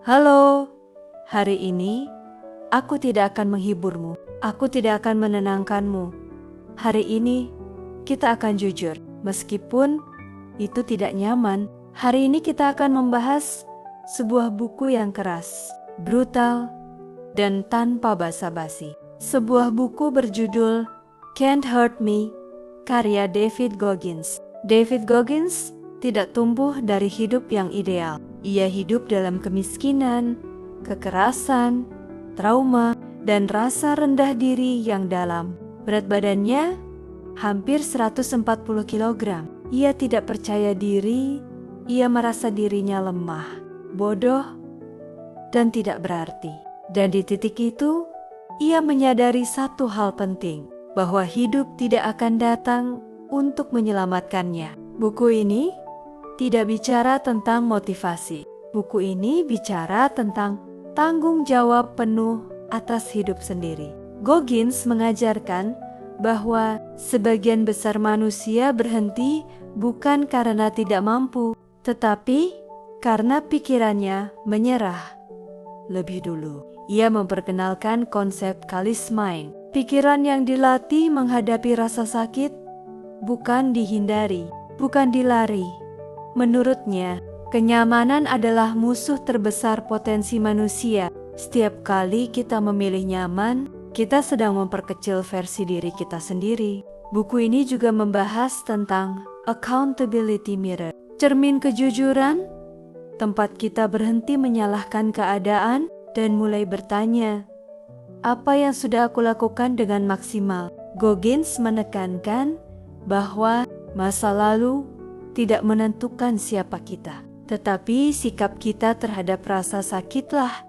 Halo, hari ini aku tidak akan menghiburmu. Aku tidak akan menenangkanmu. Hari ini kita akan jujur, meskipun itu tidak nyaman. Hari ini kita akan membahas sebuah buku yang keras, brutal, dan tanpa basa-basi. Sebuah buku berjudul Can't Hurt Me, karya David Goggins. David Goggins tidak tumbuh dari hidup yang ideal. Ia hidup dalam kemiskinan, kekerasan, trauma, dan rasa rendah diri yang dalam. Berat badannya hampir 140 kg. Ia tidak percaya diri, ia merasa dirinya lemah, bodoh, dan tidak berarti. Dan di titik itu, ia menyadari satu hal penting, bahwa hidup tidak akan datang untuk menyelamatkannya. Buku ini tidak bicara tentang motivasi. Buku ini bicara tentang tanggung jawab penuh atas hidup sendiri. Goggins mengajarkan bahwa sebagian besar manusia berhenti bukan karena tidak mampu, tetapi karena pikirannya menyerah lebih dulu. Ia memperkenalkan konsep Kalis Mind, pikiran yang dilatih menghadapi rasa sakit, bukan dihindari, bukan dilari. Menurutnya, kenyamanan adalah musuh terbesar potensi manusia. Setiap kali kita memilih nyaman, kita sedang memperkecil versi diri kita sendiri. Buku ini juga membahas tentang accountability mirror, cermin kejujuran, tempat kita berhenti menyalahkan keadaan dan mulai bertanya, apa yang sudah aku lakukan dengan maksimal? Goggins menekankan bahwa masa lalu tidak menentukan siapa kita, tetapi sikap kita terhadap rasa sakitlah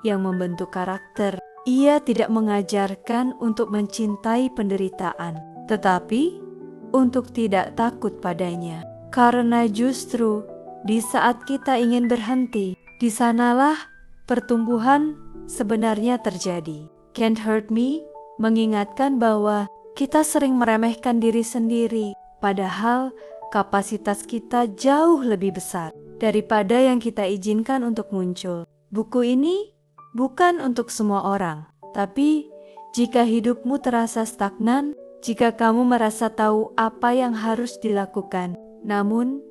yang membentuk karakter. Ia tidak mengajarkan untuk mencintai penderitaan, tetapi untuk tidak takut padanya. Karena justru di saat kita ingin berhenti, di sanalah pertumbuhan sebenarnya terjadi. Can't Hurt Me mengingatkan bahwa kita sering meremehkan diri sendiri, padahal kapasitas kita jauh lebih besar daripada yang kita izinkan untuk muncul. Buku ini bukan untuk semua orang, tapi jika hidupmu terasa stagnan, jika kamu merasa tahu apa yang harus dilakukan, namun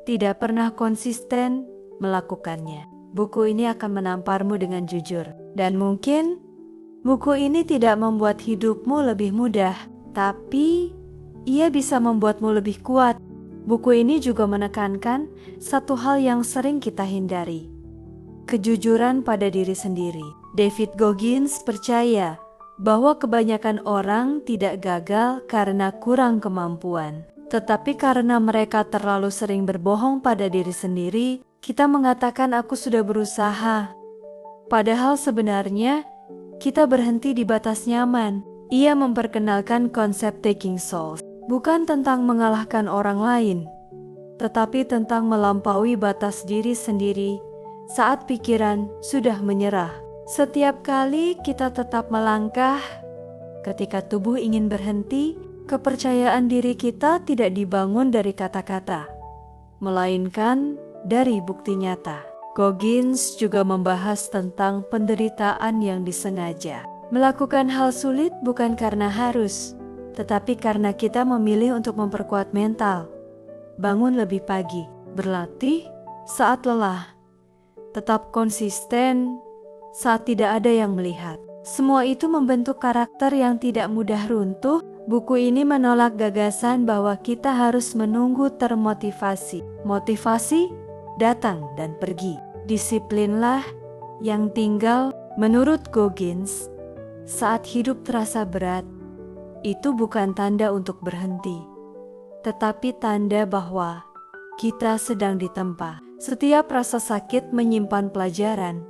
tidak pernah konsisten melakukannya, buku ini akan menamparmu dengan jujur. Dan mungkin buku ini tidak membuat hidupmu lebih mudah, tapi ia bisa membuatmu lebih kuat. Buku ini juga menekankan satu hal yang sering kita hindari, kejujuran pada diri sendiri. David Goggins percaya bahwa kebanyakan orang tidak gagal karena kurang kemampuan, tetapi karena mereka terlalu sering berbohong pada diri sendiri. Kita mengatakan aku sudah berusaha, padahal sebenarnya kita berhenti di batas nyaman. Ia memperkenalkan konsep taking souls, bukan tentang mengalahkan orang lain, tetapi tentang melampaui batas diri sendiri saat pikiran sudah menyerah. Setiap kali kita tetap melangkah, ketika tubuh ingin berhenti, kepercayaan diri kita tidak dibangun dari kata-kata, melainkan dari bukti nyata. Goggins juga membahas tentang penderitaan yang disengaja. Melakukan hal sulit bukan karena harus, tetapi karena kita memilih untuk memperkuat mental. Bangun lebih pagi, berlatih saat lelah, tetap konsisten saat tidak ada yang melihat. Semua itu membentuk karakter yang tidak mudah runtuh. Buku ini menolak gagasan bahwa kita harus menunggu termotivasi. Motivasi datang dan pergi. Disiplinlah yang tinggal. Menurut Goggins, saat hidup terasa berat, itu bukan tanda untuk berhenti, tetapi tanda bahwa kita sedang ditempa. Setiap rasa sakit menyimpan pelajaran.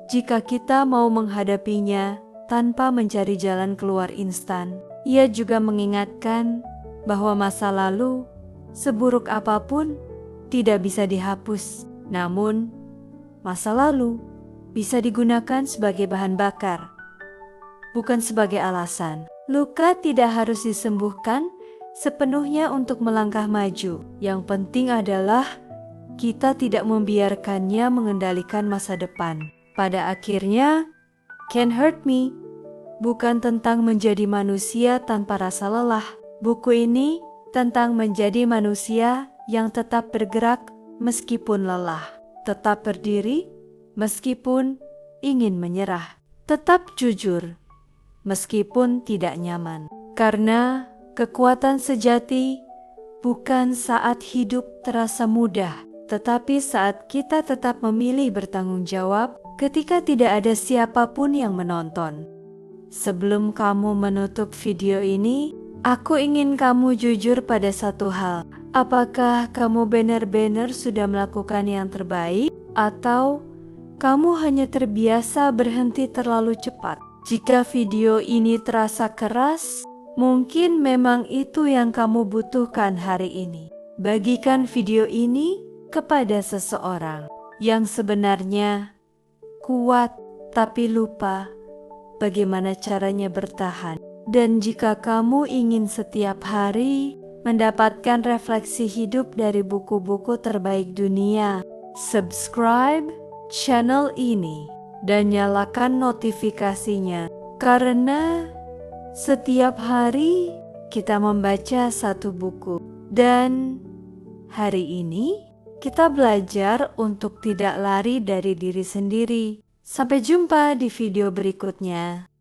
Jika kita mau menghadapinya tanpa mencari jalan keluar instan, ia juga mengingatkan bahwa masa lalu, seburuk apapun, tidak bisa dihapus. Namun, masa lalu bisa digunakan sebagai bahan bakar, bukan sebagai alasan. Luka tidak harus disembuhkan sepenuhnya untuk melangkah maju. Yang penting adalah kita tidak membiarkannya mengendalikan masa depan. Pada akhirnya, Can't Hurt Me bukan tentang menjadi manusia tanpa rasa lelah. Buku ini tentang menjadi manusia yang tetap bergerak meskipun lelah, tetap berdiri meskipun ingin menyerah, tetap jujur meskipun tidak nyaman. Karena kekuatan sejati bukan saat hidup terasa mudah, tetapi saat kita tetap memilih bertanggung jawab ketika tidak ada siapapun yang menonton. Sebelum kamu menutup video ini, aku ingin kamu jujur pada satu hal. Apakah kamu benar-benar sudah melakukan yang terbaik, atau kamu hanya terbiasa berhenti terlalu cepat? Jika video ini terasa keras, mungkin memang itu yang kamu butuhkan hari ini. Bagikan video ini kepada seseorang yang sebenarnya kuat tapi lupa bagaimana caranya bertahan. Dan jika kamu ingin setiap hari mendapatkan refleksi hidup dari buku-buku terbaik dunia, subscribe channel ini dan nyalakan notifikasinya, karena setiap hari kita membaca satu buku. Dan hari ini kita belajar untuk tidak lari dari diri sendiri. Sampai jumpa di video berikutnya.